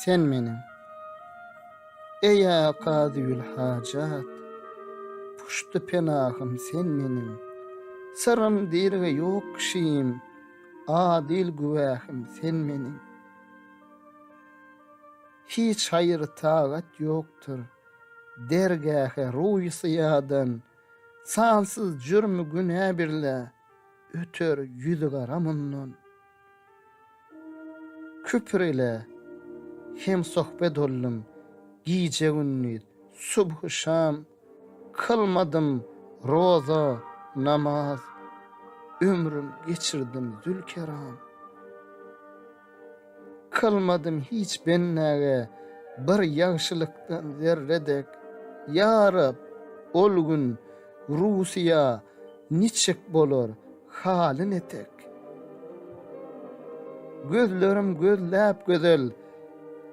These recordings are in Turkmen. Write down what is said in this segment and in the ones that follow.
sen menim. Eya qadiyul hacat, puştu penahım sen menim. Sırrım dirge yok kişiyim, adil güvahim sen menim. Hiç hayır tağat yoktur, dergâhe ruy sıyadan, sansız jürmü günah birle, ötör yüzü garamından. Küpür ile hem sohbet oldum, gice günnüz, subh şam, kılmadım roza, namaz, ömrüm geçirdim zülkeram. Kılmadım hiç bennäge bir ýagşylykdan zerredek. Ya Rab, ol gün Rusiya niçik bolar halin etek. Gözlerim gözläp gözel,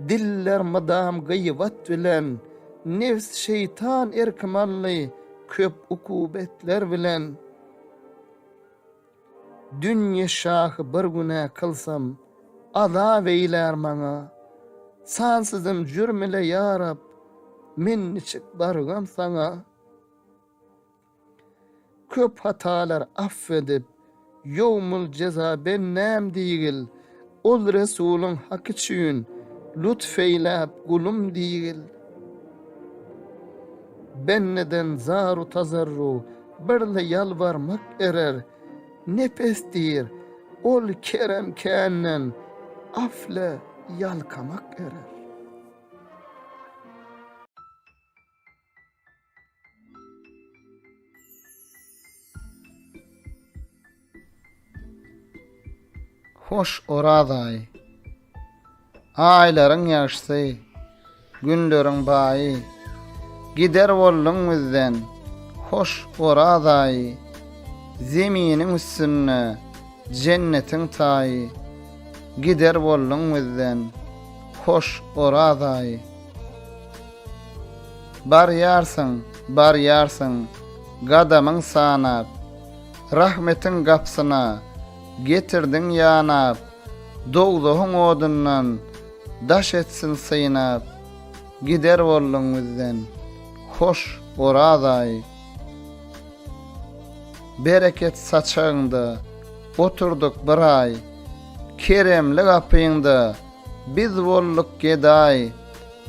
diller madam gıyvat bilen, nefs şeytan erkmanly köp ukubetler bilen. Dünýe şahı bir güne kılsam, azap eyler maňa. Sansızım jürmile ya Rab, men niçik bargam saňa. Köp hatalar affedip, yowmul ceza ben näm diýil. Ol Resulüň hak üçin lütfeylap gulum diýil. Benneden zaru tazarru birle yalvarmak erer. Nepes dir, ol kerem käänden afle yalkamak erer. Hoş oraday, aylaryň ýaşsy, günleriň baý, gider bollun bizden, hoş oraday, zeminiň üstüne, cennetiň taýy, gider bollun bizden, hoş oraday. Bar ýarsın, gadamyň sanap, rahmetiň gapsyna, getirdiň ýanap, dogduň odundan, daş etsin syynap, gider bollun bizden, hoş oraday. Bereket saçaňda, oturduk bir ay, keremli gapyňda, biz bolluk geday,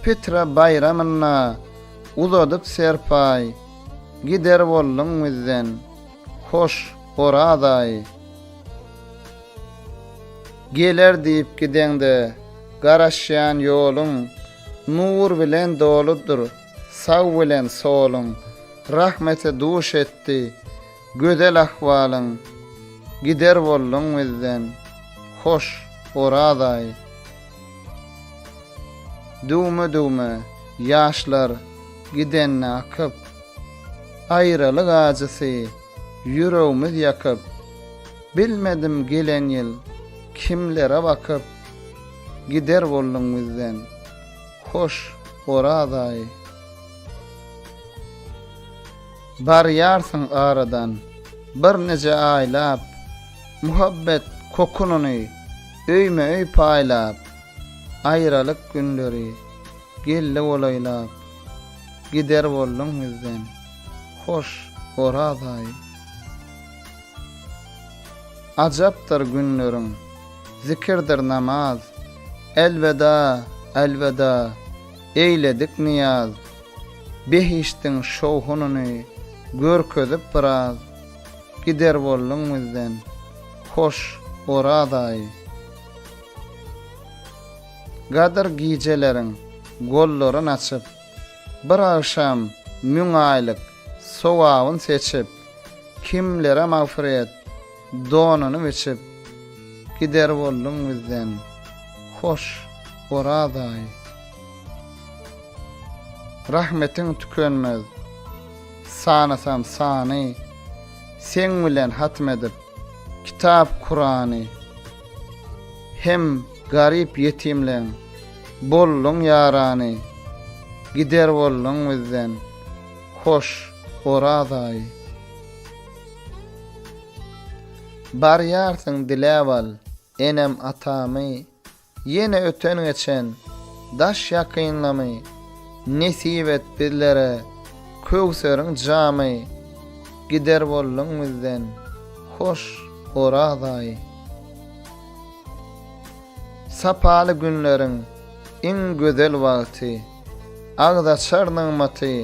Pitra bayramyna, uzadyp serpay, gider bollun bizden, hoş oraday. Geler diýip gideňde, garaşýan ýoluň, nur bilen doludur, saw bilen soluň, rahmete duş etdi, gödel ahwalyň, gider bollun bizden, hoş oraday. Dume ýaşlar gidenni akyp, aýralyk ajysy ýüregimiz ýakyp, bilmedim gelen ýyl kimlere bakyp, gider bollun bizden, hoş oraday. Bar ýarsyn aradan, bir nece aýlap, muhabbet kokununy öýme öý paýlap, aýralyk günleri gelle bolaýlap, gider bollun bizden, hoş oraday. Ajapdyr günleriň, zikirdir namaz, elveda, elveda, eyledik niyaz, behiştiň şowhununy görkezip biraz, gider bollun bizden, hoş oraday. Gadar gijelerin gollaryn açyp, bir akşam müň aýlyk sowabyny seçip, kimlere magfiret donuny biçip, gider bollun bizden, hoş oraday. Rahmetiň tükenmez, sanasam sany, sen bilen hatmedip, kitap Kur'any, hem garip yetimlen, bollun yarany, gider bollun bizden, hoş oraday. Bar ýarsyn diläwal, enem atamy, yene öten geçen, daş ýakynlamy, nesip et bizlere, köwseriň jamy, gider bollaň bizden, hoş oraday. Sapaly günleriň iň gözel wagty, agdaçarnyň maty,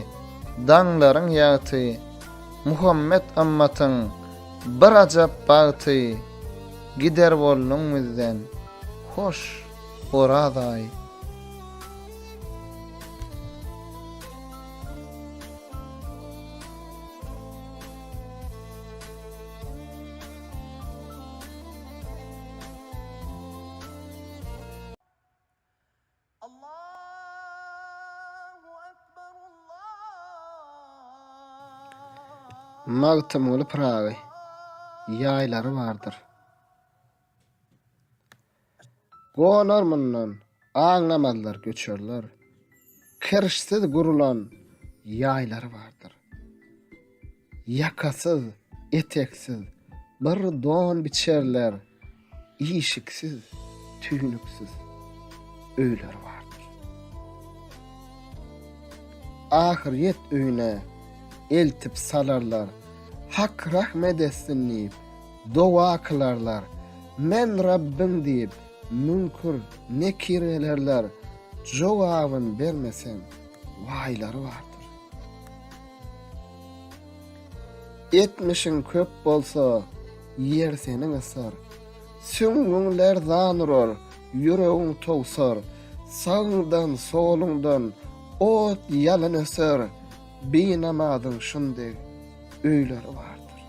daňlaryň ýaty, Muhammed ammatyň bir ajap bagty, gider bollaň bizden, hoş oraday. Magtymly pragy ýaýlary bardyr. Gonar mundan aňlamazlar göçerler. Kirişsiz gurulan ýaýlary bardyr. Yakasyz, eteksiz bir don biçerler. İşiksiz, tüýnüksiz öýleri bardyr. Ahiret öýüne eltip salarlar. Hak rahmet etsin diýip dowa kılarlar. Men Rabbim diýip münkur nekir elerler. Jogabyn bermesen waýlary bardyr. Etmişin köp bolsa yer seniň ısar. Süňüňler zanuror, yüregiň towsar. Sağdan solundan ot ýalyn öser. Beýnamadyň şunday öýleri bardyr.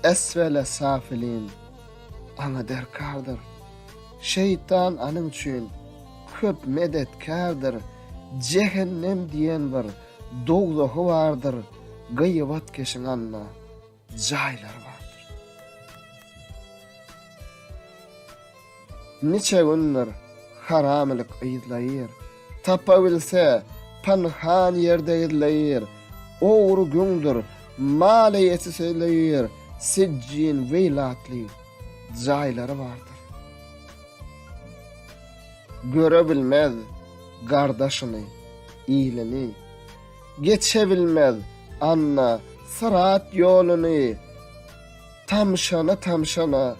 Esvele safilin ana derkardır. Şeytan anyň üçin köp medetkardır. Cehennem diýen bir dogzahy bardyr. Gıybat keşiň anna jaýlar bardyr. Niçe günler haramlyk ýyzlaýar. Tapa bilse panhan yerde ýyzlaýar. Ogry güňdür mala ýetseýär. Sijjin weylatly jaýlary bardyr. Göre bilmez gardaşyny, ýyliny. Geçe bilmez anna sırat ýoluny. Tamşana tamşana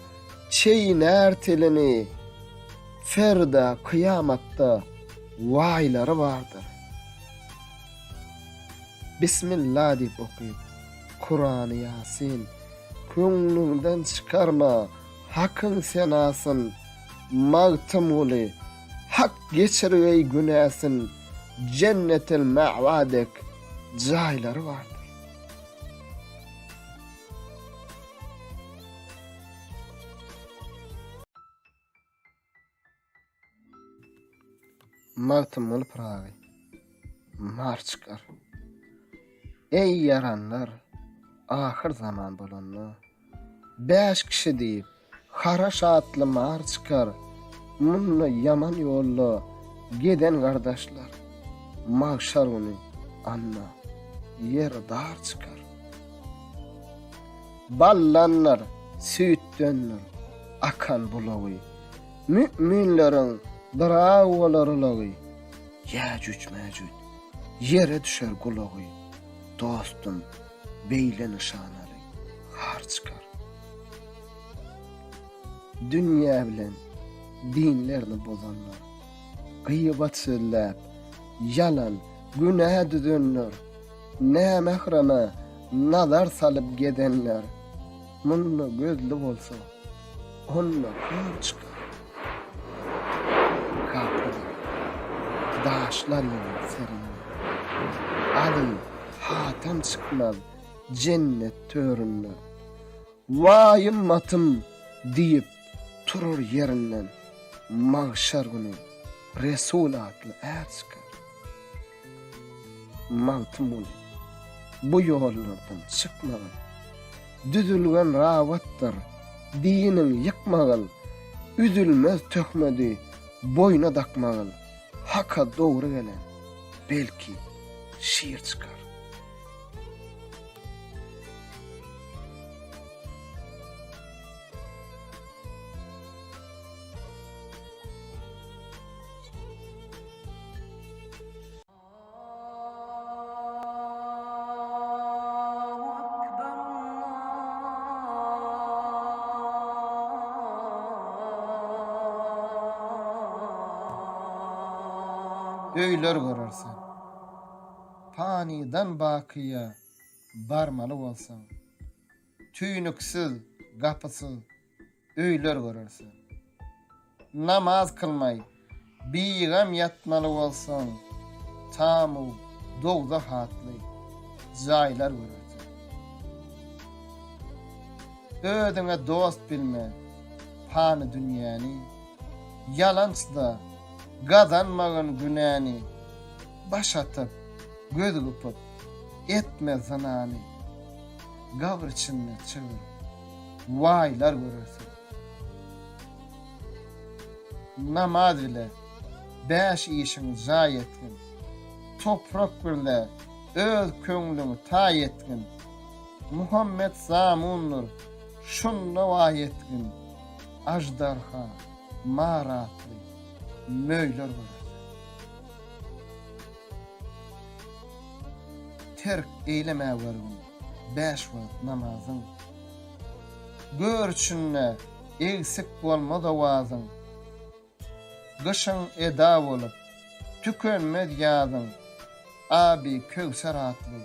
çeýner tilini. Ferda kıyamatda waýlary bardyr. Bismillah diýip okyp Kur'an-y Yasin köňlüňden çykarma hakyň senasyn magtymly hak geçirýär günäsin cennetil ma'wadek jaýlary bardyr. Magtymly pragy mar çykar. Ey yaranlar, ahir zaman bolanlar. 5 kişi diýip haraş atly mar çykar. Munna yaman ýolda geden gardaşlar. Mahşar güni anna yer dar çykar. Ballanlar, süýtdenler akan bulagy. Müminleriň drawalarylagy. Ýajuj majuj yere düşer gulagy. Dostum beýle nişanaly har çykar. Dünýä bilen dinlerini bozanlar, gıybat söylep, yalan, günah düdünler, ne mehreme nazar salıp gedenler, munna gözlü bolsa, onna kör çıkar. Kapıda, daşlar yine serine, Ali hatam çıkmaz, cennet törünler. Vayım matım deyip turur yerinden, mahşer günü Resul adlı er çıkar. Mantım ol, bu yollardan çıkmagan, düzülgen ravattır, dinin yıkmagan, üzülmez tökmedi, boyuna takmagan, haka doğru gelen, belki şiir çıkar. öýler görersen. Panydan bakyya barmaly bolsaň, tüýnüksiz, gapysyz öýler görersen. Namaz kılmay, biýgem ýatmaly bolsaň, tamu, dogda hatly jaýlar görersen. Ödüňe dost bilme, pany dünýäni, yalançda gazanmagan günäni, baş atyp, göz gupyp, etme zanany, gabr içinde çygyr, waýlar görersen. Namaz ile 5 işin jaý etgin, toprak birle öz köňlüňi taý etgin, Muhammed Zamunur şunda waý etgin, ajdarha, maratly, möýler görersen. Terk eýleme bergin, 5 wagt namazyň, görçünne eksik bolmaz awazyň, gışın eda bolup, tükenmez ýazyň, abi köwser atly,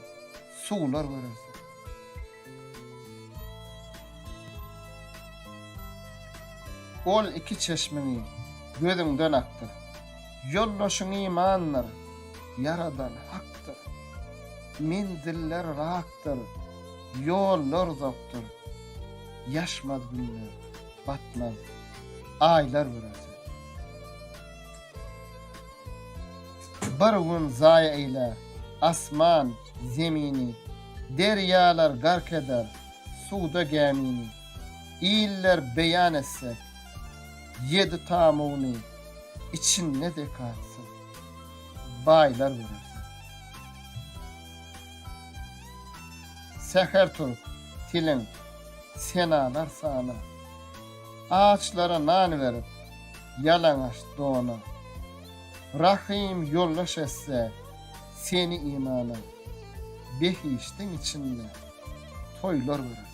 suwlar görersen. Ol iki çeşmeni gözüňden akdyr, ýollaşyň imanlar, yaradan hakdyr, mendiller rakdyr, ýollar uzakdyr, ýaşmaz günler, batmaz aýlar görersen. Bir gün zaýa eýler, asman, zemini, deryalar gark eder, suda gemini, iller beýan etsek, 7 tamuny içinde de katsın, baýlar görersen. Seher turup, tilin, senalar sana, ağaçlara nan verip, yalaňaç dona, Rahim yollaş etse seni imana, behiştin içinde toylar görersen.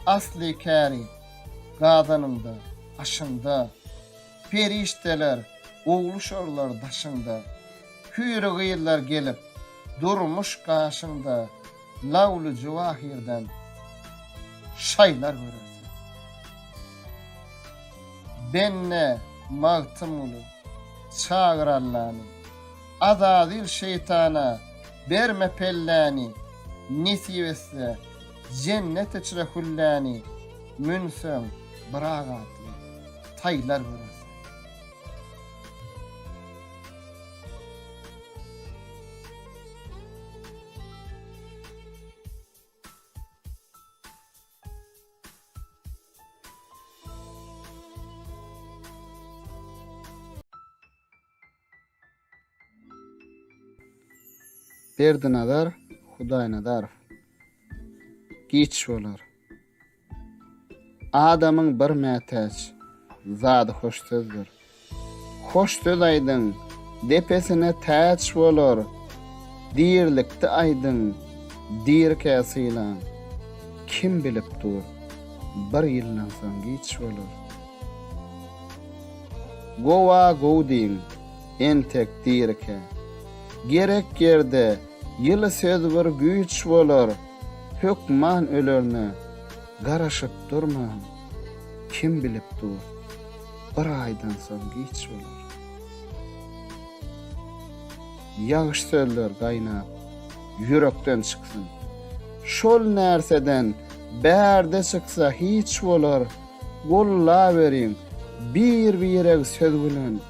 Asli kari gadanında, aşında, perişteler, oğluşarlar daşında, hüyri gıyırlar gelip, durmuş kaşında, lavlu civahirden şaylar görersen. Benne mağtımulu, çağırallani, adadil şeytana, berme pellani, nesivesse, cennet içre hullani, münsön, bıragatli, taylar görersen. Berdi nazar, Hudaý nazar. Giç bolar. Adamyň bir mätäç, zady hoş sözdür. Hoş söz aýdyň, depesine täç bolar. Dirlikde aýdyň, dirkäsilen. Kim bilip dur, bir ýyldan soň giç bolar. Gowa gowdiň, entek dirke. Gerek yerde ýyly söz bir güýç bolar. Hökman ölerine garaşıp durma. Kim bilip dur, bir aýdan soň giç bolar. Ýagyş sözler gaýnap, yürekden çyksyn. Şol närseden bärde çyksa hiç bolar. Golla beriň, bir ýereg söz bilen.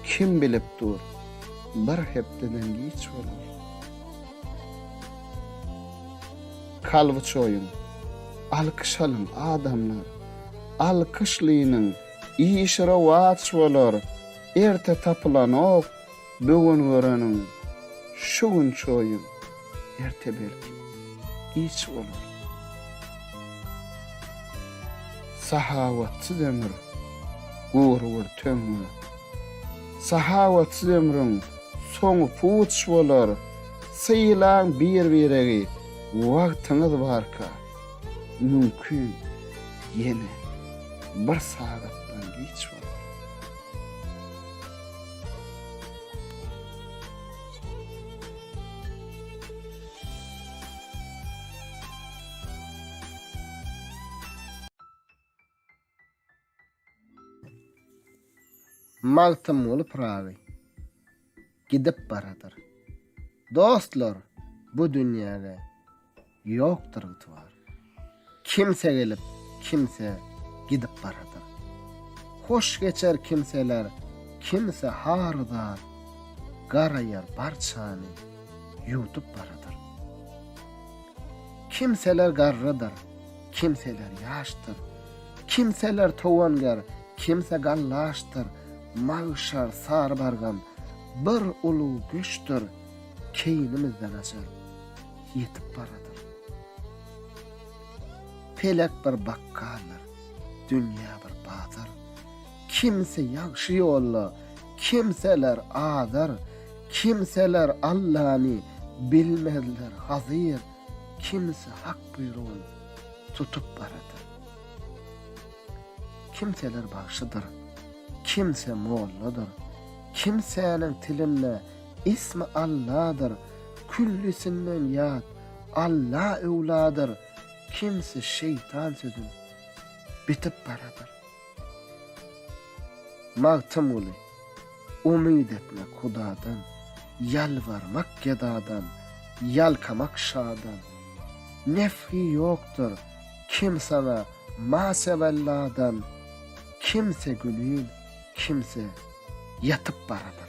Kim bilip dur, bir hepdeden giç bolar. Kalby çoýun, alkyşalyn adamlar, alkyşlynyň işire waç bolar, erte tapylan ok, bugün göreniň, şu gün çoýun, erte belki, iç bolar. Sahawatsy demir, gurur töňü, sahawatsy demirin, soňy puç bolar, syýlan bir-biregi, wagtyňyz barka, mümkin ýene bir sagatdan geç bolar. magtym bolup rawy gidip baradyr. Dostlar, bu dünýäde ýokdur ýtwar. Kimse gelip, kimse gidip baradyr. Hoş geçer kimseler, kimse harydar, garaýar barçany ýutup baradyr. Kimseler garrydyr, kimseler ýaşdyr, kimseler towangar, kimse gallaşdyr, magşar sar bargan bir ulu güçdür, keýnimizden açar, yetip baradyr. Felek bir bakkallar, dünýä bir bazar, kimse ýagşy ýolla, kimseler adar, kimseler Allah'ni bilmezler hazir, kimse hak buyruğunu tutup baradyr. Kimseler başydyr, kimse molladyr, kimsenin tilinle ismi Allah'dır, küllisinden ýat Allah ewladyr, kimse şeytan sözün bitip baradyr. Magtym uly, umid etme Hudadan, yalvarmak gedadan, yalkamak şadan. Nefhi yoktur, kimsana masevalladan, kimse gülün, kimse yatıp baradır.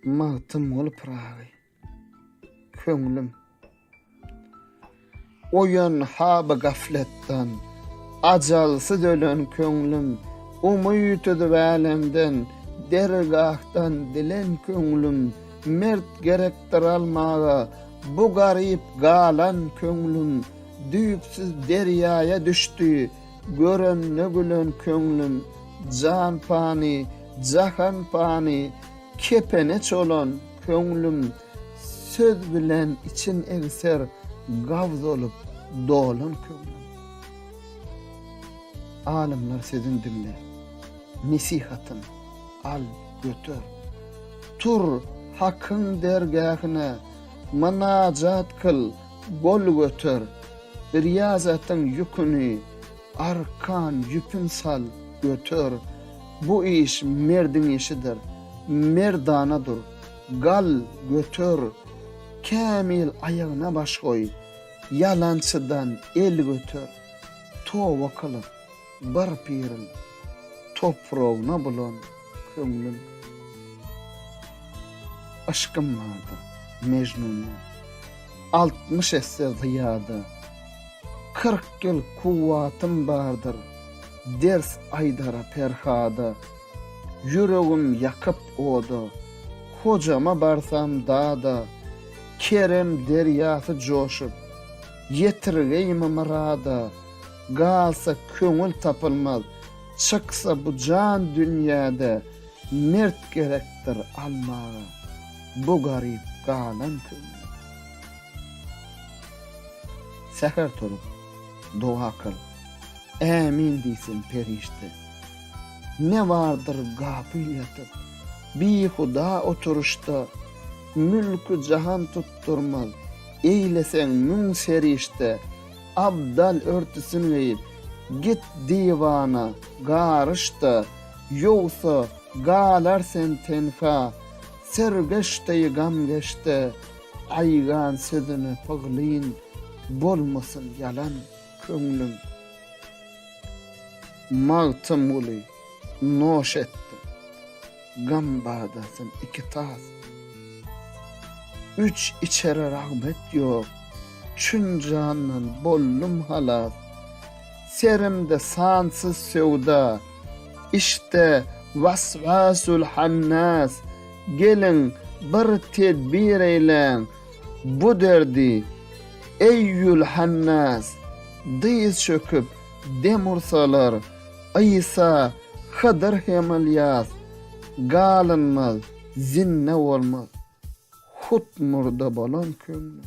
Magtym olup ragy, köňlüm oýan haba gafletden, ajalsy ölen köňlüm, umytydy wälemden, dergahtan dilen köňlüm, mert gerekdir almaga, bu garyp galan köňlüm, düýpsiz derýaýa düşdi, görenle gülen köňlüm, jan pani, jahan pani, kepeneç olan köňlüm, söz bilen için egser, gavz olup dolan köňlüm. Alimler sözün dinle, nesihatyn al götür. Tur hakyň dergähine, manajat kıl, gol götür. Riyazatyň ýüküni, arkan ýüpün sal götür. Bu iş merdin işidir, merdanadır. Gal götür, kamil ayağına baş koy. Yalançıdan el götür. Tova kılıp bir pirin toprağına bulan köňlüm. Aşkım vardı Mecnun'u, 60 esse ziyada, 40 yıl kuvvatım vardır, ders aydara perhada. Yüreğim yakıp oda, kocama barsam dağda, kerem deryası coşup, yetirgeyim mırada, galsa köngül tapılmaz, çıksa bu can dünyada, mert gerektir almağa, bu garip galan köngül. Seher turup, dua kıl, amin diýsin perişte. Ne vardır gapil yatıp, bir Huda oturuşta, mülkü cahan tutturmaz, eylesen mün serişte, abdal örtüsün geyip, git divana, garışta, yoksa galar sen tenha, sergeşteyi gamgeşte, aygan sözünü pıglin, bolmasın yalan köňlüm. Magtym uly, noş etdim, gam bağdasın iki tas. 3 içeri rağbet yok, çün canın bollum halas. Serimde sansız sevda, işte vasvasul hannas. Gelin bir tedbir eylen, bu derdi eyyül hannas. Diz çöküp demursalar, aysa Hıdır hemilyas, galınmaz, zinne olmaz, hut murda bolan köňlüm.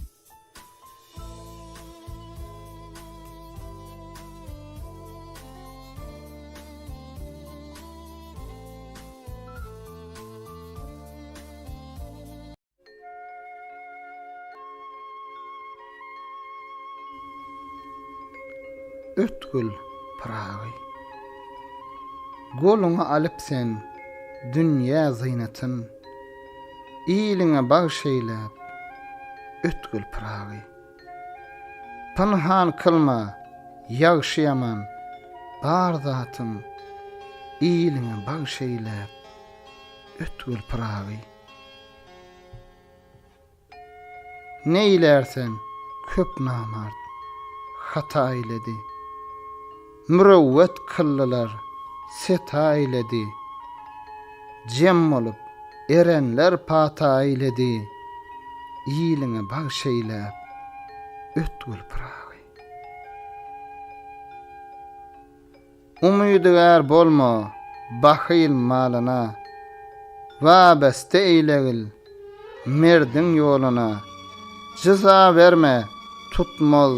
ötkül pıragy. Goluňa alyp sen dünýä zynatyn, iliňe bagşeýläp ötkül pıragy. Pynhan kılma, ýagşyýaman, bar zatym, iliňe bagşeýläp ötkül pıragy. Neýlersen köp namart hata eyledi. Mürewwet kıllylar seta eyledi. Jem bolup erenler pata eyledi. Iliňe bagşeýläp ötkül pıragy. Umydygar bolma bahyl malyna, wabeste eýlegil merdin ýoluna. Cıza verme tutmaz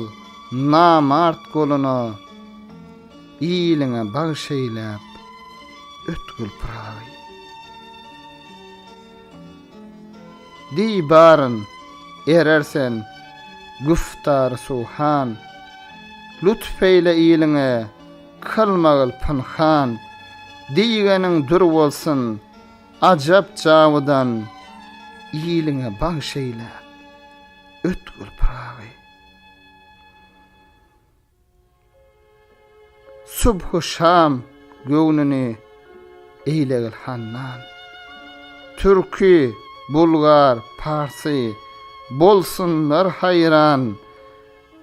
namart goluna, iliňe bagşeýläp ötkül pıragy. Dibarın erersen güftar suhan, lütfeyle iliňe kılmagyl pynhan, diýgeniň dur bolsun ajap jawudan, iliňe bagşeýläp ötkül pıragy. Subhu şam göwnüni eýlegil hannan, türkü, bulgar, parsy bolsunlar hayran,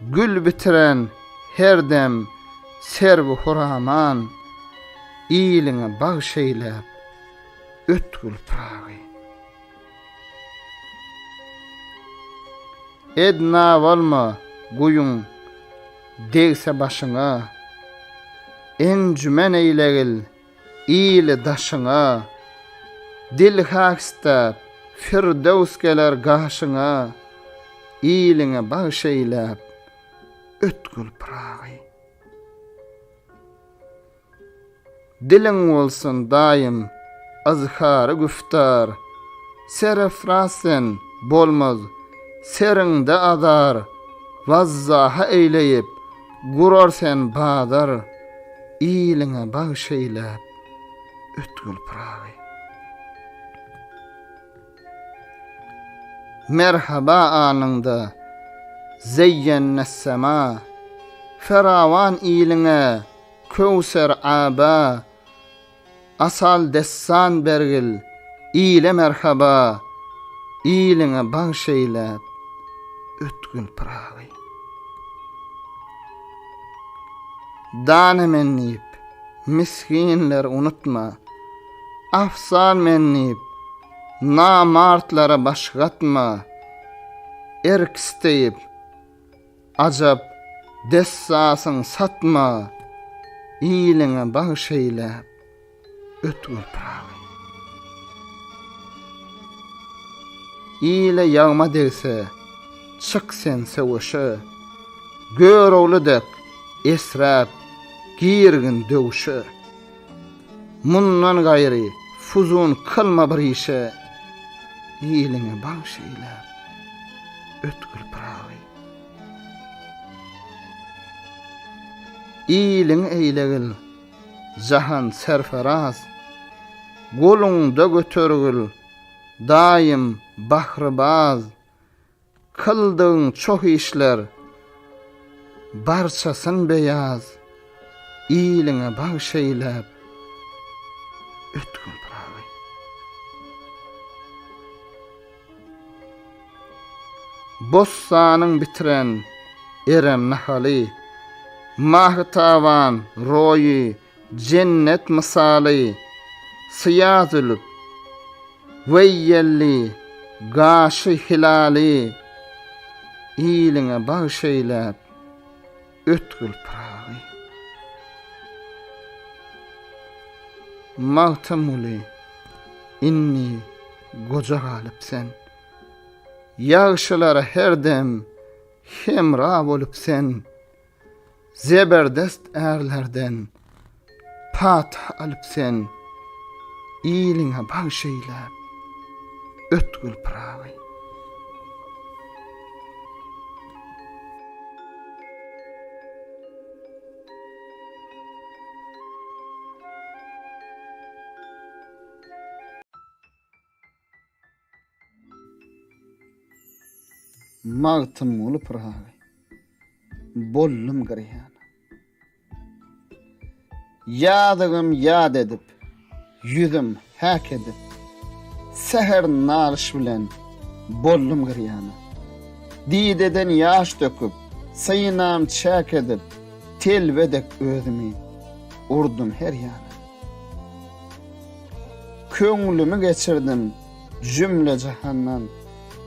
gül bitiren herdem serbi huraman, iliňe bagşeýläp ötkül pıragy. Edna bolma guyun degse başyňa, encümen eýlegil ýyly daşyňa, dil hakstar firdews geler gaşyňa, ýylyňe bagşeýläp ötkül pıragy. Diliň bolsun daýym azhary güftar, serefrasen bolmaz seriňde adar, wazzaha eýleyip gurar sen badar, ýylyňe bagşeýläp ötkül pıragy. Merhaba anynda zeyyenne sema, ferawan ýylyňe kowser aba, asal dessan bergil ýyle merhaba, ýylyňe bagşeýläp ötkül pıragy. Dana mennip miskinler unutma, afsan mennip namartlara başgatma, erkisteyip ajap dessasyň satma, ýylyňe bagşeýläp ötkül pıragy. Ýyle ýagma degse çık sen sewşe, görowludek esrap girgin döwşe, mundan gaýry fuzun kılma bir işe, ýylyňe bagşeýläp ötkül pıragy. Ýylyň eýlegil jahan serferaz, goluňda götergil daýym bahrybaz, kıldyň çok işler barçasyn beyaz, ýylyňe bagşeýläp ötkül pıragy. Bossanyň bitiren erem nahaly, mahtavan roýy cennet misaly, syýazlyp weýelli gaşy hilali, ýylyňe bagşeýläp ötkül pıragy. Mahtamuli inni goja galyp sen, ýagşylara herdem hemra bolup sen, zeberdest erlerden pat alyp sen, ýylyňe bagşeýläp ötkül pıragy. Mağtım olup rağı, bollum gıriyana. Yadığım yad edip, yüzüm hak edip, seher narış bilen, bollum gıriyana. Dideden yaş döküp, sayınam çak edip, telvedek özümü, urdum her yana. Köңlümü geçirdim, cümle cahannan,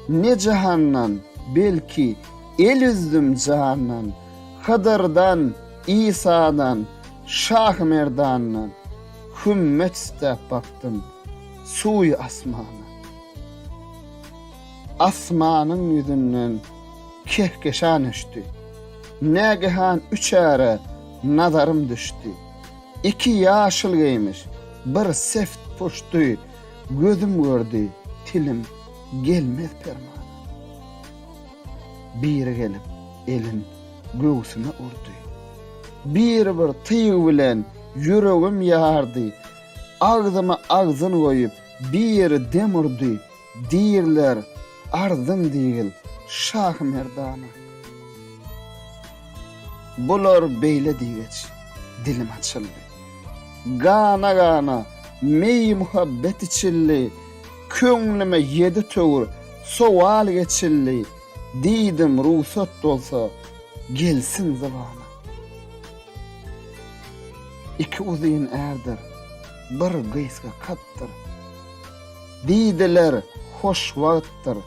ne cahannan, belki el üzdüm cahannan, Hıdırdan, İsa'dan, Şah Merdan'dan, hümmet istep baktım, suyu asmana. Asmanın yüzünden kehkeşan düştü, negehan üçere nazarım düştü. İki yaşıl giymiş, bir seft puştu, gözüm gördü, tilim gelmez permana. Bir gelip elin göğsüne urdu. Bir tıyı bilen yüreğim yardı. Ağzıma ağzını koyup bir demurdu. Dirler arzın değil Şah Merdana. Bular beyle digeç dilim açıldı. Gana gana mey muhabbet içilli, köňlüme yedi töwür sowal geçilli. Didim ruhsat olsa gelsin zamana. İki uzun erdir, bir gıyska kattır. Didiler hoş vakttir,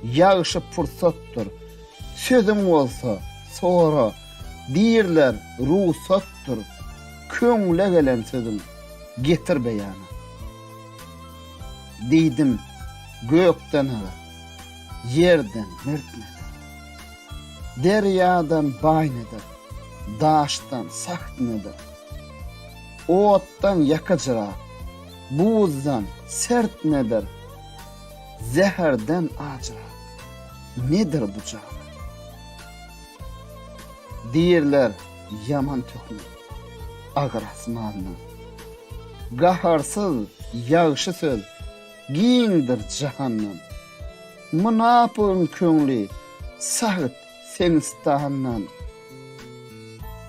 yağışı fırsattır. Sözüm olsa sonra dirler ruhsattır. Köňle gelen sözüm getir beyana. Didim gökten alır, yerden mertnedir. Deryadan baynedir, daştan sahtnedir. Oğuttan yakıcıra, buzdan sert nedir. Zeherden acıra, nedir bu canı? Dirler yaman tökmür, ağır asmanına. Gaharsız yağışı söz, giyindir cehannem. Münapığın köňli, sahıt sen istahannan.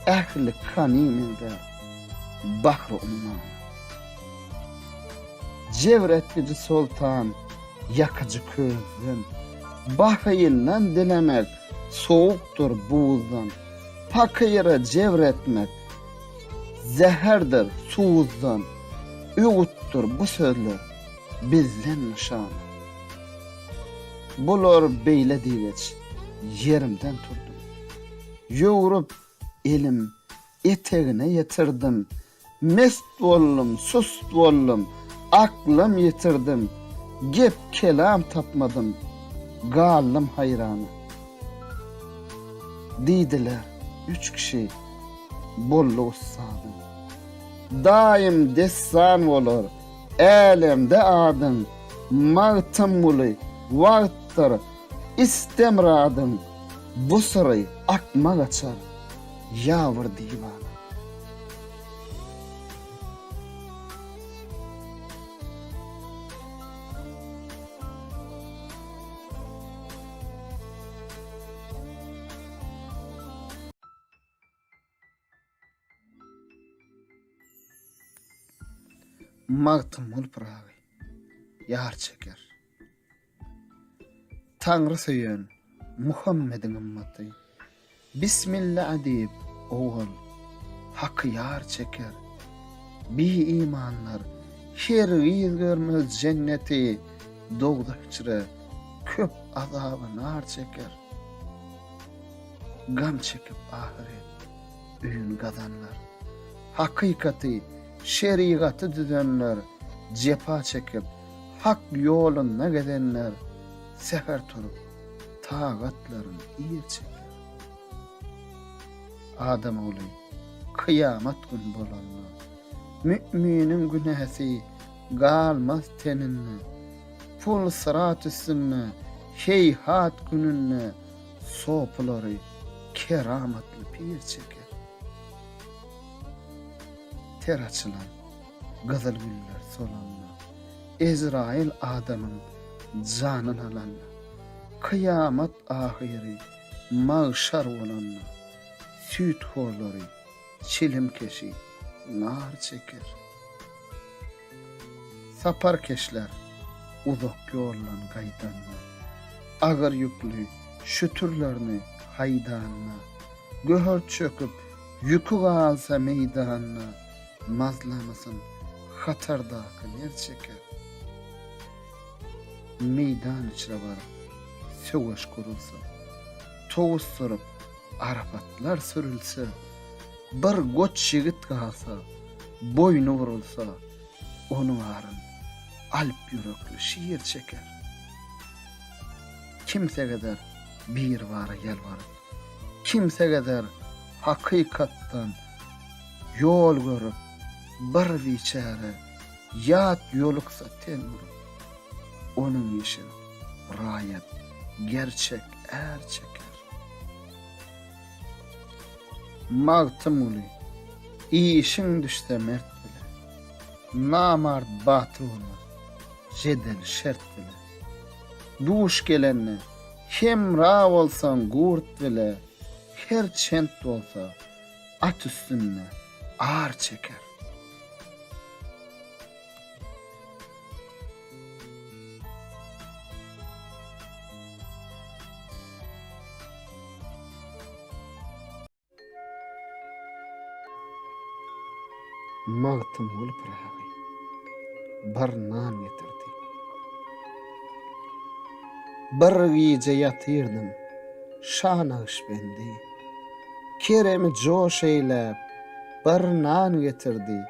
Ehli kaniminde, bahru umman. Cevretlici sultan, yakıcı közden. Bahayillan dilemek, soğuktur buzdan. Pakayıra cevretmek, zeherdir suuzdan. Üğüttür bu sözler, bizden nişan. Bular beyle digeç, yerimden turdum. Yoğurup elim eteğine yetirdim. Mest bollum, sust bollum, aklım yitirdim. Gep kelam tapmadım, gallım hayranı. Didiler, 3 kişi, bollu ussadım. Daim dessan olur, elemde adın. Mağtım ulu, vaqttır, istemradın. Bu sırayı akma açar, yavur divana. Mağtım ol prağı, yar çeker. Tanrı söyün, Muhammed'in ümmeti. Bismillah deyip oğul, hakkı yar çeker. Bi imanlar, hergiz görmez cenneti. Doğdakçıra köp azabı nar çeker. Gam çekip ahiret, üyün kazanlar. Hakikati, şeriatı düzenler. Cepa çekip, hak yoluna gedenler. Sefer turup, tağatların iyi çeker. Adam oğlu, kıyamet gün bolanlar. Müminin günahsi galmaz teninne. Pul sırat üstünne, heyhat gününne. Sopları kerametli pir çeker. Ter açılan, gazal güller solanlar. Ezrail Adam'ın canını alanlar. kıyamet ahiri mağşar olanna süt horları çilim keşi nar çeker. Sapar keşler uzak yollan gaydanna agar yüklü şütürlerini haydanna göhör çöküp yükü alsa meydanna mazlamasın hatardakı ner çeker. Meydan içre varıp söwüş kurulsa toğuz sorup arafatlar sürülse bir goç yigit kalsa boynu vurulsa onu arın alp yürekli şiir çeker. Kimse kadar bir vara yalvarıp kimse kadar hakikattan yol görüp bir biçare yat yoluksa ten vurup onun işin rayet gerçek er çeker. Mağtım uli iyi işin düşse mert bile namard batı olma jedel şert bile duş gelenle hem ra olsan gurt bile her çent olsa at üstünne ağır çeker. Mağtım olup rahağı bar nan getirdi. Bir gece yatırdım şanağış bendi. Keremi coş eylep bir nan getirdi.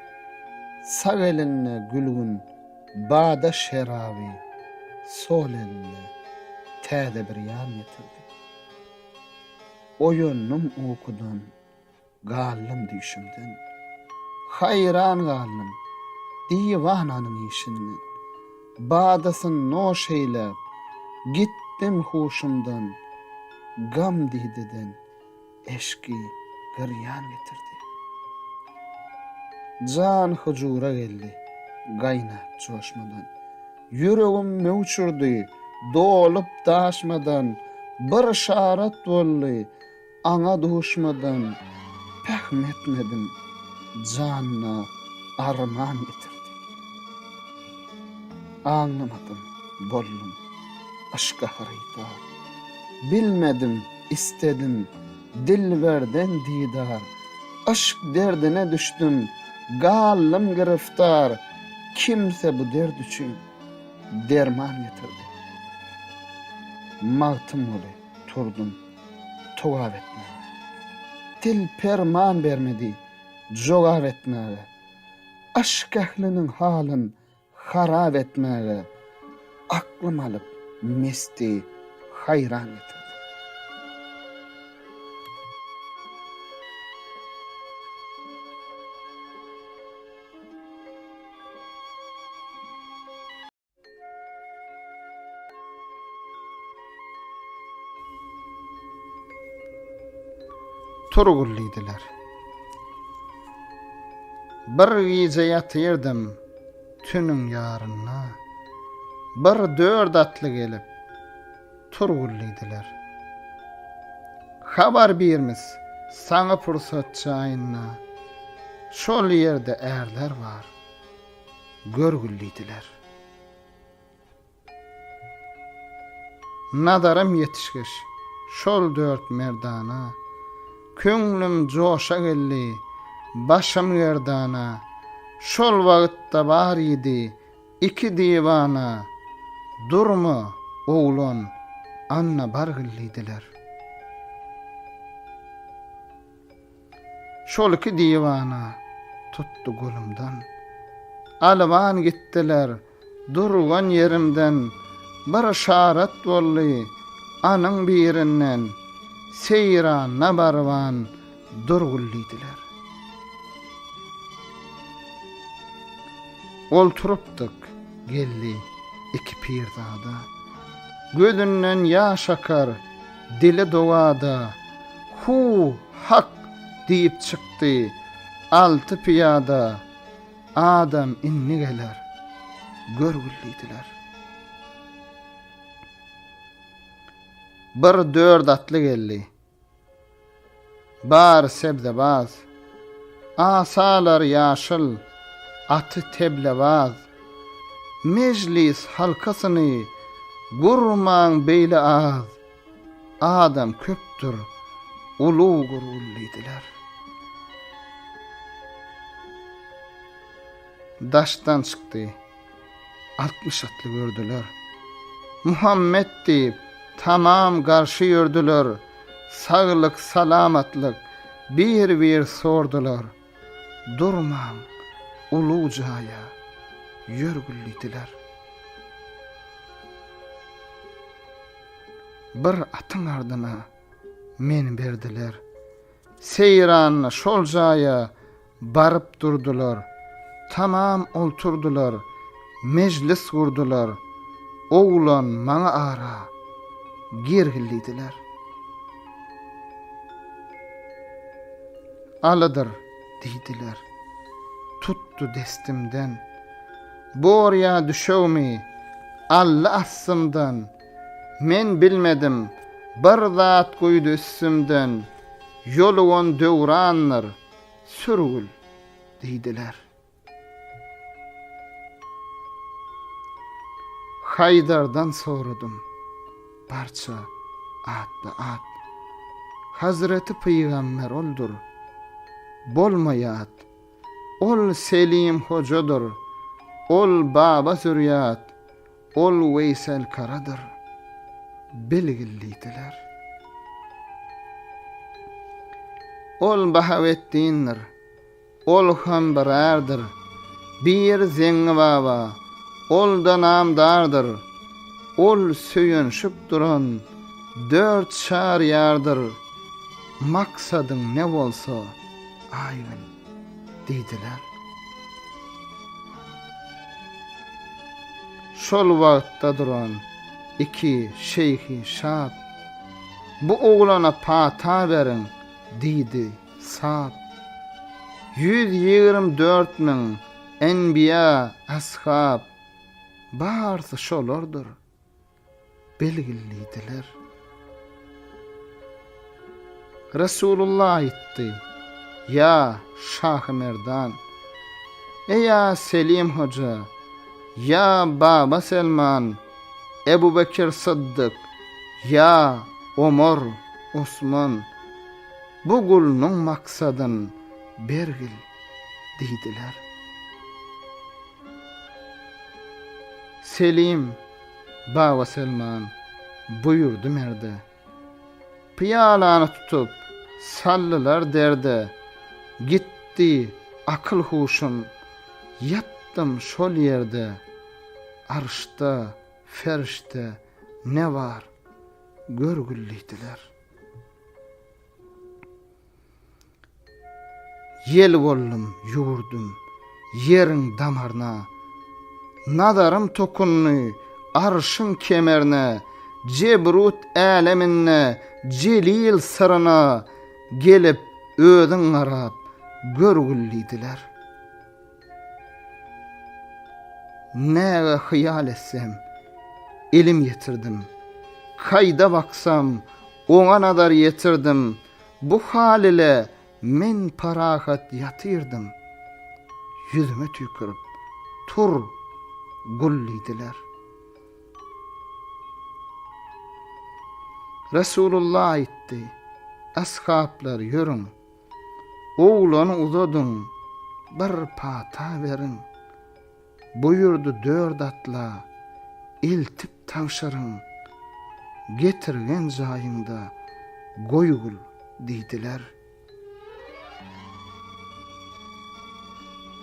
Sağ elinle gülgün bada şerabi sol elinle täze bir yan getirdi. Oyunum okudan gallım düşümden hayran gallım divananın işinden badasın noş eylep gittim huşumdan gam dideden eşki gıryan getirdi. Can huzura geldi gaynap coşmadan yüreğim mevçurdu dolup taşmadan bir şarat bolly ana duşmadan pehmetmedim canna arman getirdi. Anlamadım bollum aşka harita bilmedim istedim dilverden didar aşk derdine düştüm gallım giriftar kimse bu derd üçün derman getirdi. Mağtım uli turdum togav etmeye dil perman vermedi jogav etmeye aşk ehlinin halın harab etmeye aklım alıp mesti hayran getirdi. Turgulliydiler. Bir gece yatırdım tünün yarına. Bir dört atlı gelip turgulliydiler. Habar birimiz sana fırsat çayına. Şol yerde erler var. Görgülliydiler. Nadarım yetişkiş şol dört merdana. Könglim coşa gelli, başım yerdana. Şol vakitte var idi iki divana. Durma oğlun, anna bargılliydiler. Şol iki divana tuttu golumdan. Alvan gittiler, durgan yerimden. Bir şarat bolly, anın birinden. Seyran nabarvan durgulliydiler. Olturupdyk gelli iki pirzada. Gözünden yaş akar, dili dovada. Hu hak deyip çıktı altı piyada. Adam inni geler, görgülliydiler. bir 4 atly geldi. Bar sebzebaz, asalar yaşıl, atı teblebaz. Meclis halkasyny gurman beýle az. Adam köpdür, uluw gurullydylar. Daşdan çykdy, 60 atly gördüler. Muhammed diýip tamam garşy ýördüler. Saglyk, salamatlyk bir sordular. Durmaň, uluw jaýa ýörgüllidiler. Bir atyň ardyna meni berdiler. Seyran şol jaýa baryp durdular. Tamam olturdular. Meclis kurdular. Oğlan maňa ara girgillidiler. Alıdır diýdiler. Tuttu destimden. Borya düşewmi? Alla assymdan. Men bilmedim. Bir zat goýdy üstümden. Ýoluň döwranlar. Sürgül diýdiler. Haydardan soradym. Barça atda at. Hazreti Peygamber oldur. Bolmayat. Ol Selim hocadır. Ol baba zürriyat. Ol Veysel Karadır. Bilgillidiler. Ol Bahavettindir. Ol Hambarardır. Bir Zengi baba. Ol da namdardır. Ol söyünşüp duran 4 şariyardır. Maksadın ne bolsa aýyn diýdiler. Şol wagtda duran 2 şeyhi şap bu oğlana pata berin diýdi sap. 124 min enbiya ashab barsy şolardyr belgillidiler. Resulullah aýtdy: Ya Şah Merdan, ya Selim Hoca, ya Baba Selman, Ebu Bekir Sıddık, ya Omar, Osman, bu gulnyň maksadyn bergil diýdiler. Selim, Baba Selman buyurdu merde. Piyalany tutup sallylar derde. Gitti akıl huşum. Yattım şol yerde. Arşta, ferişte ne var? Görgülliydiler. Yel bollum, yurdum, yerin damarna. Nadarım tokunny, arşın kemerine. Cebrut aleminne, celil sırına. Gelip ödün arap, görgülliydiler. Näge hyýal etsem, ilim yetirdim. Kayda baksam, oňa nadar yetirdim. Bu hal ile men parahat yatyrdım. Yüzüme tükürüp, tur gulliydiler. Resulullah aýtdy: Ashablar yörün. Oğlanı uzadın, bir pata verin. Buyurdu 4 atla, iltip tavşarın. Getirgen jaýynda goýgul diýdiler.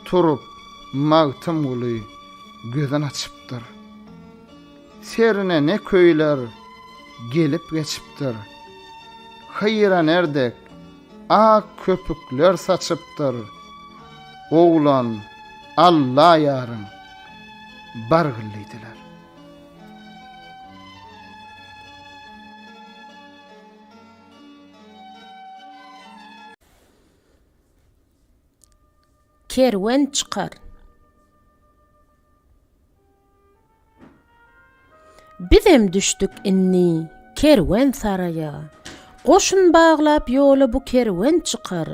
Turup magtym guly gözün açıpdyr. Serine ne köýler gelip geçipdir. Hayran erdek ak köpükler saçıpdır. Oğlan Allah yarın bargılıydılar. Kerwen çıkar. Bizem düştük inni kerwen saraya. Qoşun bağlap yolu bu kerwen çıkar.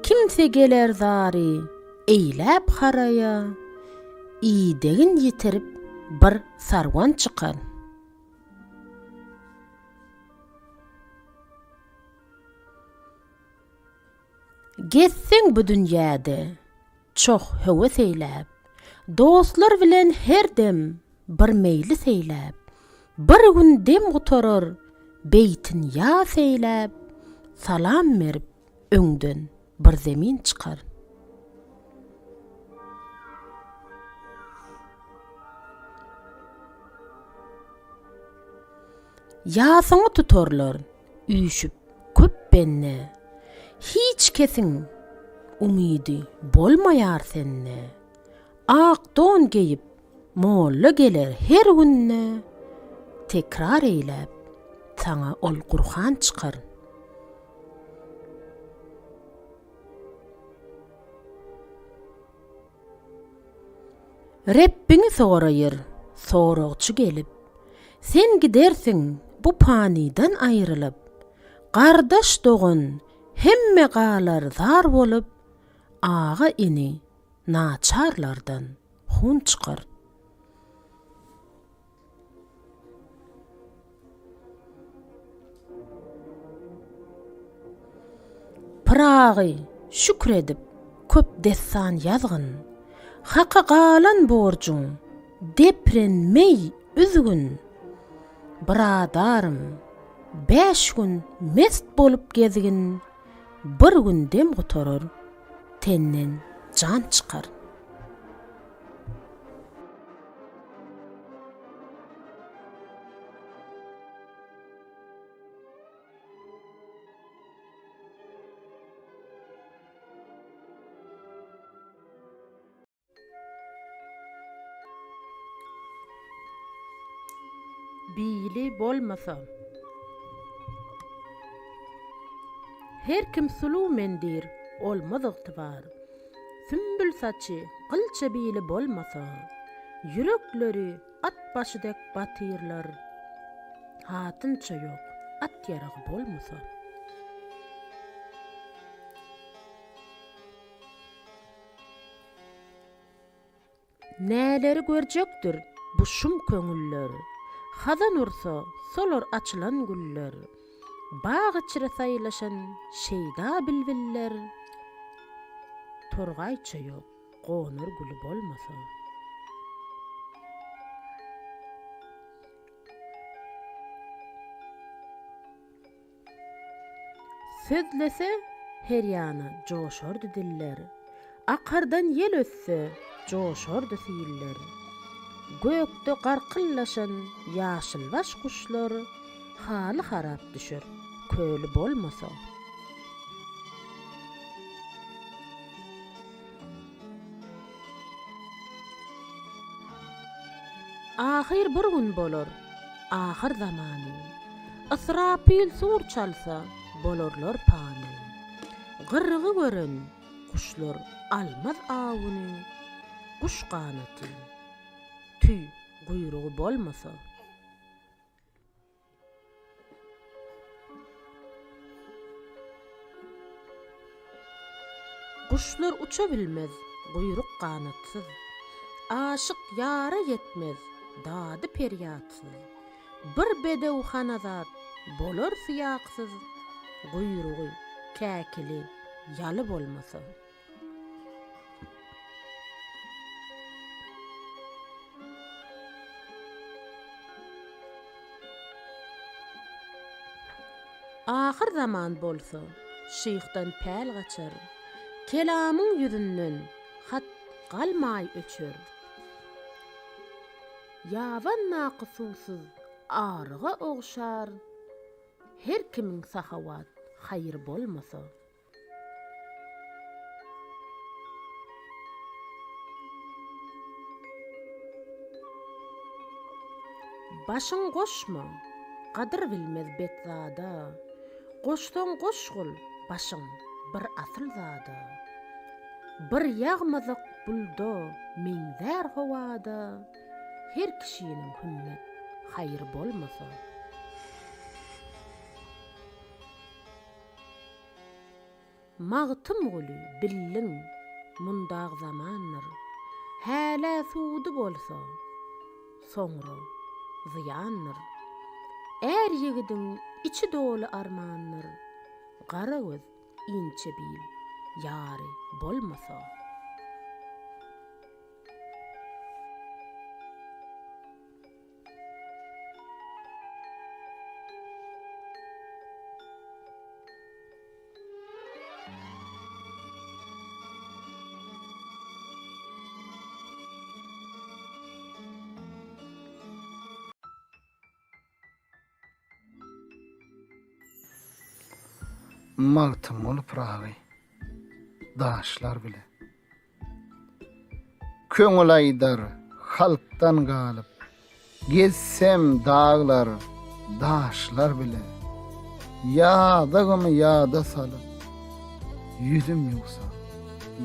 Kimse geler zari, eylap haraya. İdegin yitirip bir sarwan çıkar. Gezsen bu dünyada, çok höwes eylap. Dostlar bilen her dem bir meyli seylap. Bir gün dem gutorur, beytin ya seylap. Salam verip, öňden bir zemin çıkar. Yasaňy tutorlar, üýşüp köp benne. Hiç kesin umidi bolmaýar senne. Ak don geyip, molla geler her günne. Tekrar eylep, sana ol Kur'an çıkar. Rebbini sorayır, soraqçı gelip. Sen gidersin bu paniden ayrılıp. Kardeş doğun, hemme qalar zar bolup. Ağa ini, naçarlardan hun çıkar. Prağı şükredip köp dessan yazgın. Haka galan borcun, deprenmey üzgün. Bradarım, 5 gün mest bolup gezgin. Bir gün dem gutorur, tenden can çıkar. Bili bolmasa. Her kim sulu mendir olmaz ıqtibar. Sümbül saçı qılça bili bolmasa. Yürekleri at başıdek batırlar. Hatınça yok at yarağı bolmasa. Näleri görjekdir bu şum köňüller. Hazan ursa solar açılan güller. Bağ içire sayılaşan şeyda bilviller. Torgayça yok, qonur gülü bolmasa. Sözlese her yana joşordu diller. Akardan yel össe joşordu siyiller. Gökde qarqıllaşan yaşılbaş kuşlar halı harap düşür, köylü bolmasa. Ahir bir gün bolor, ahir zamanı. Israpil sur çalsa, bolorlar pani. Gırgı gören, kuşlar almaz avını, kuş qanatı. Tüy, guyruğu bolmasa. Kuşlar uça bilmez, guyruk qanatsız. Aşık yara yetmez, dadı peryatsız. Bir bedev hanazat, bolor siyaqsız. Guyruğu, käkili, yalı bolmasa. Ahir zaman bolsa, şeyhdan päl gaçar. Kelamın yüzünden hat qalmay öçür. Yavan naqısusuz arığa oğşar. Her kimin sahavat hayır bolmasa. Başın qoşma, qadır bilmez betzada. Qoşdan qoşgul, başın bir asıl zada. Bir yağmazık buldo, minzer havada. Her kişinin hümmet hayır bolmasa. Magtym guly billiň mundag zamanlar. Häle suwdy bolsa soňra ziyanlar. Är ýigidiň içi doly armanlar. Gara göz inçe bil ýary bolmasa. Magtym olup ragy, daşlar bile. Köňül aýdar halkdan galyp, gezsem dağlar, daşlar bile. Ýadagamy ýada salyp, ýüzüm ýugsa,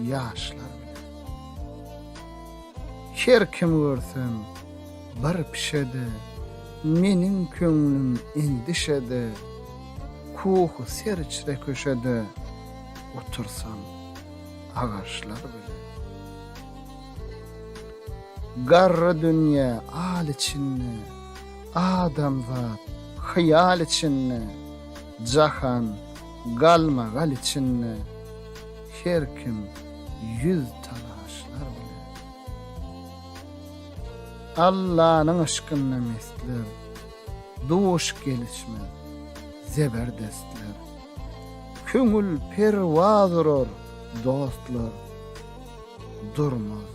ýaşlar bile. Her kim görsem, bir pişede, meniň köňlüm endişede, kuhu serçre köşede otursam ağaçlar bile. Garra dünya al içinne, adamzat hayal içinne, jahan galma gal içinne, her kim yüz talaşlar bile. Allah'ın aşkınna mesler, duş gelişmez, zeberdestler. Köngül perwaz urur, dostlar. Durmaz,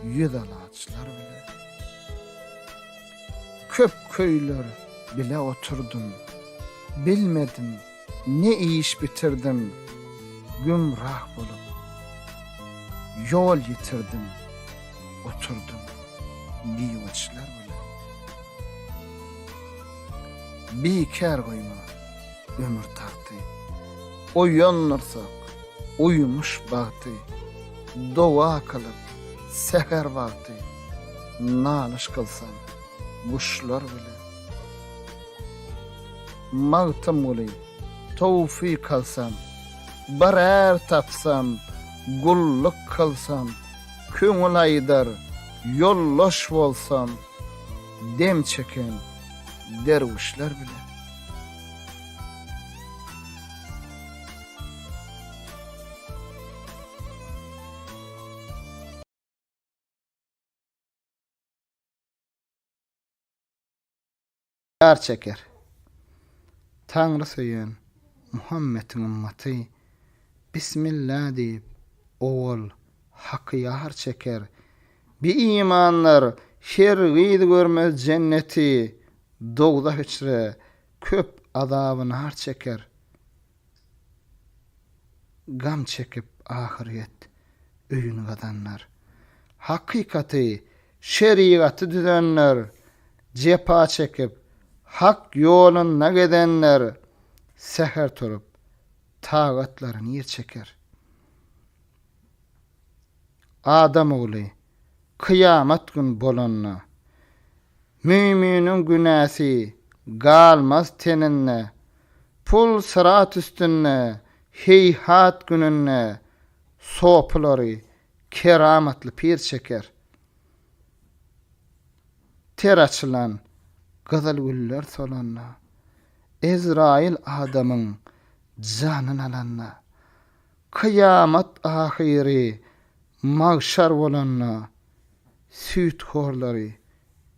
yüzalaçlar bile. Köp köýler bile oturdum. Bilmedim, ne iş bitirdim. Gümrah bolup, yol yitirdim. Oturdum, biwaçlar bile. Bikär goýma, ömür tarty. Oýanlarsak, uyumuş bagty. Dowa kılıp, seher vakti. Nalyş kılsam, guşlar bile. Magtym boly, tawfik alsam, barar tapsam, gulluk kılsam, köňül aýdar, yolloş bolsam, dem çeken derwişler bile. Yar çeker. Tanrı söyleyen Muhammed'in ümmaty Bismillah deyip ol haqqı yar çeker. Bi imanlar şergid görmez cenneti dogda hiçre köp azabyny har çeker. Gam çekip ahiret öýüni gadanlar. Hakikaty şeriaty düzenler cepa çekip hak ýoluna gedenler seher turup tagatlaryny ýer çeker. Adam oğlu kıyamet gün bolanna müminin günäsi galmaz teninne pul sırat üstünne heyhat gününne sopulary keramatly pir çeker. Ter açılan gazal güller solanna Ezrail adamın canını alanna kıyamet ahiri magşar bolanna süýt horlary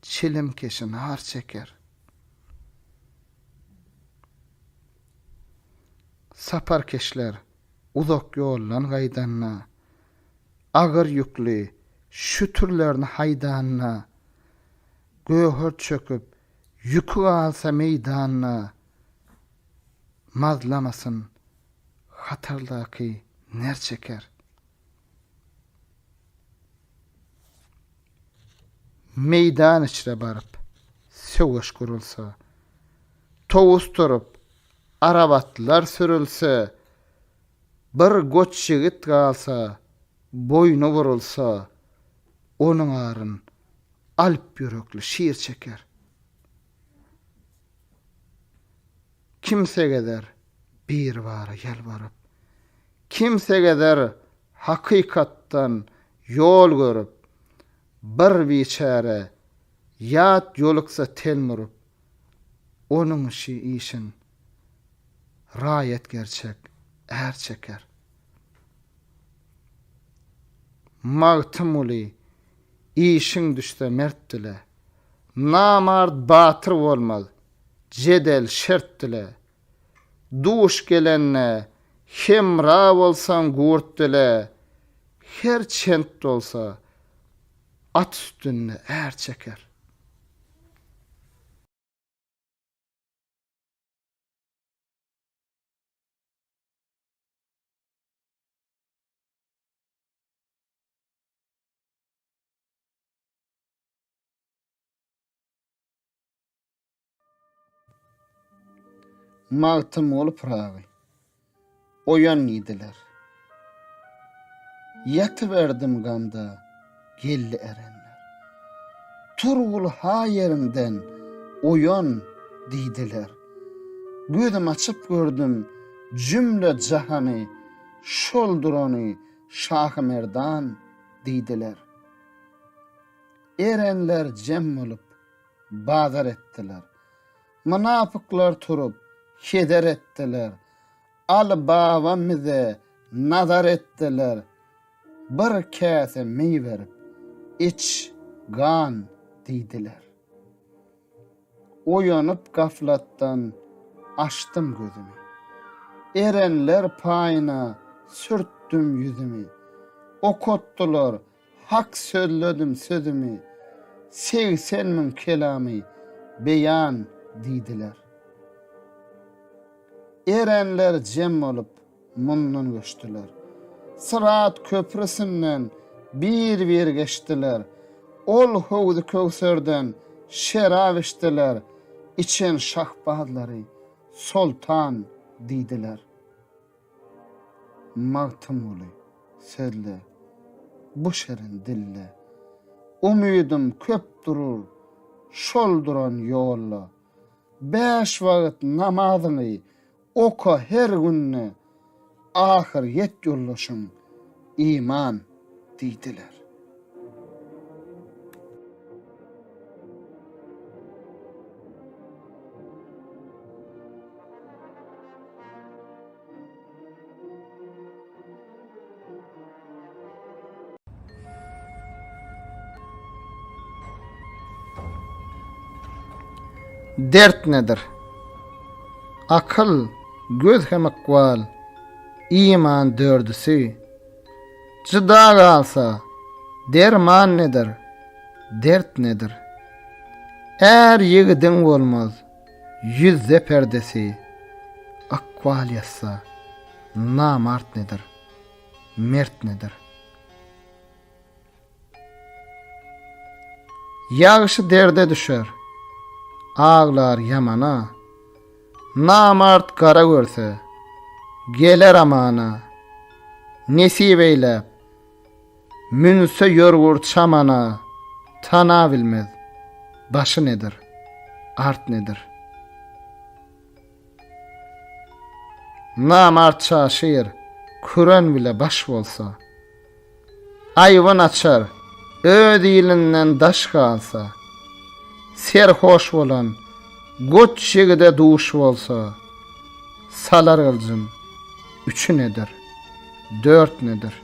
çilim keşin har çeker. Sapar keşler uzak ýollan gaýdanna agyr ýükli şütürlerini haydanna göhör çöküp yükü alsa meydanna mazlamasın hatarlaky ner çeker. Meydan içre barıp söwüş gurulsa towus turup arabatlar sürülse bir goç ýigit galsa boynu vurulsa onuň aryn alp ýürekli şiir çeker. Kimse geder bir bara yalvarıp kimsegeder hakykatdan yol görüp, bir biçare ýat ýoluksa telmurup, onuň işin raýat gerçek är çeker. Magtym uly işiň düşse mert dile, namard batyr bolmaz, jedel şert dile. Duş gelenne hemra bolsan gurt dile, her çent olsa at üstünde er çeker. Magtym olup ragy. Oyan nidiler. Yatıverdim gamda, gelli erenler. Turgul ha yerinden oyan didiler. Gözüm açıp gördüm cümle cahanı, şoldurany Şah-ı Merdan didiler. Erenler cem olup bazar ettiler. Münafıklar turup heder ettiler. Al babamıza nazar ettiler. Bir kase mey verip iç gan didiler. Oyanıp gaflattan açtım gözümü. Erenler payına sürttüm yüzümü. Okuttular, hak söyledim sözümü. 80 bin kelamı beyan didiler. Erenler cem olup mundan göçtüler. Sırat köprüsünden bir geçtiler. Ol hovdu köksörden şerab içtiler. İçen şahbazları sultan didiler. Magtym uly söyle bu şerin dille. Umydym köp durur şolduran yolla. 5 wagt namazyny oka her günne. Ahir yet yollaşım iman didiler. Dert nedir? Akıl, göz hem akval, iman dördüsü. Cıda kalsa, derman nedir? Dert nedir? Er yigidin olmaz, yüzde perdesi. Akval yassa, namart nedir? Mert nedir? Yağışı derde düşer, ağlar yamana. Namart kara görse, geler amana. Nesip eylep, münse yorgur çamana. Tana bilmez, başı nedir, art nedir? Namart çaşır, Kur'an bile baş bolsa. Ayvan açar, öd ilinden daş kalsa. Serhoş bolan, goç şegide duş bolsa. Salar ılcın, 3 nedir, 4 nedir?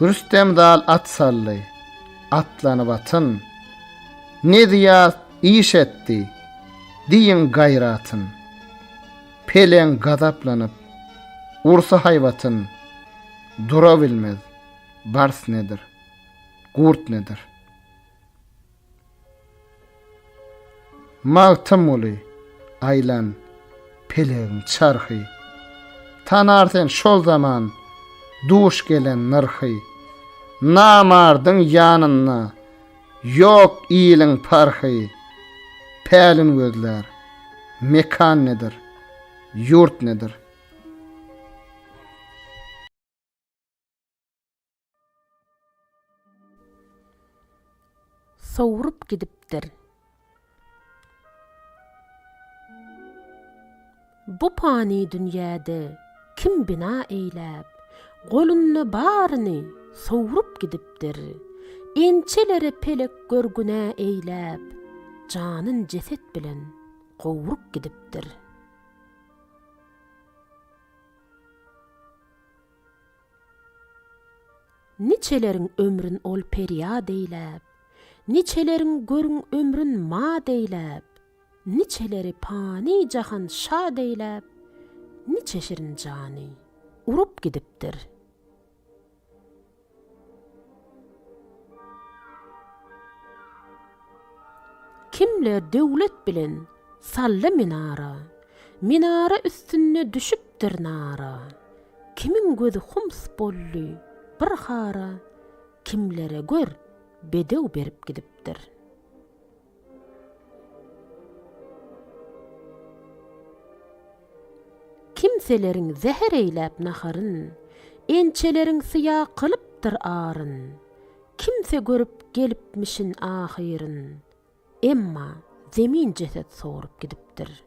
Rüstem dal at sallı, atlanıp atın. Ne diya iş etti, diyin gayratın. Pelen gazaplanıp, ursa hayvatın. Dura bilmez, bars nedir, gurt nedir? Magtym uly, aylan, pelen çarhy. Tanarsen şol zaman, duş gelen nırhy. Namardın yanına, yok iyilin parhy. Pelin gözler, mekan nedir, yurt nedir? Soğurup gidipdir. bu pani dünyäde kim bina eýläp, golunna baryny sowrup gidipdir. Ençeleri pelek görgüne eýläp, janyn jeset bilen gowrup gidipdir. Niçelerin ömrün ol periýad eýläp, niçelerin görüň ömrün mad eýläp, niçeleri pani jahan şad eýläp, niçe şirin jany urup gidipdir. Kimler döwlet bilen salla minara, minara üstünne düşüpdir nara. Kimin gözü hums bolly bir hara, kimlere gör bedew berip gidipdir. Kimselerin zeher eýläp naharyn, ençelerin syýa kılıpdyr aryn. Kimse görüp gelipmişin ahyryn, emma zemin jeset sorup gidipdir.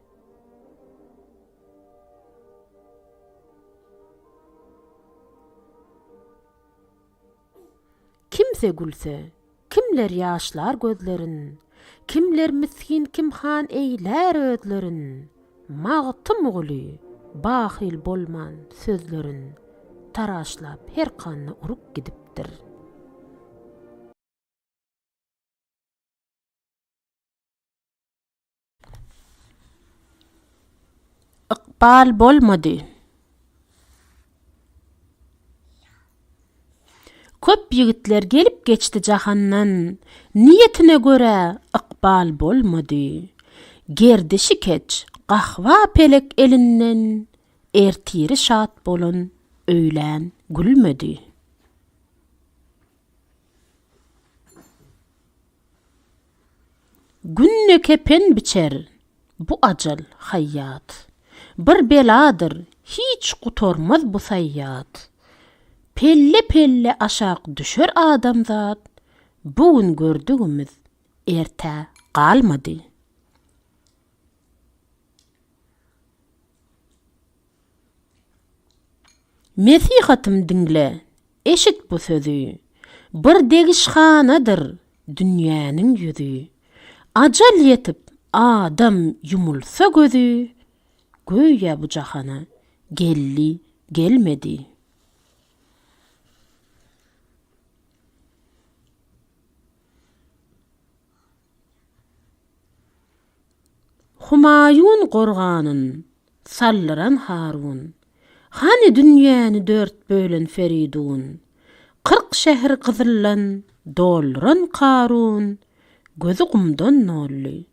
Kimse gülse, kimler yaşlar gözlerin, kimler miskin kimhan eýler özlerin, magtym guly, bahil bolman sözlerin, taraşlap her kanna urup gidipdir. Iqbal bolmady. Köp ýigitler gelip geçti jahandan, niyetine göre iqbal bolmady. Gerdişi keç, gahwa pelek elinden, ertiri şat bolun, öýlen gülmedi. Günne kepen biçer, bu ajal hayyat. Bir beladır, hiç gutormaz bu sayyat. Pelle pelle aşak düşür adamzat, bugün gördüğümüz erte kalmadı. Mesihatım dinle, eşit bu sözü, bir degişhanadır dünyanın yüzü. Acal yetip adam yumulsa gözü, göýe bu jahana gelli gelmedi. Humayun gorganın, sallıran Harun, hani dünýäni dört bölen Feridun, 40 şehir kızıllan, dolran Karun, gözü gumdan nolly,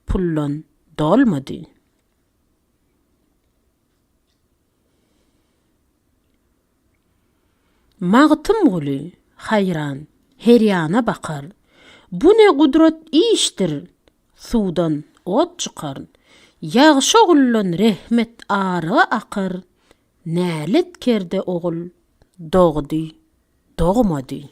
pullan dolmady. Magtym guly, hayran, heryana bakar. Bu ne gudret iştir, sudan ot çıkar. Yağşa gullan rehmet arı akar. Nälet kerde oğul, doğdy, doğmadı.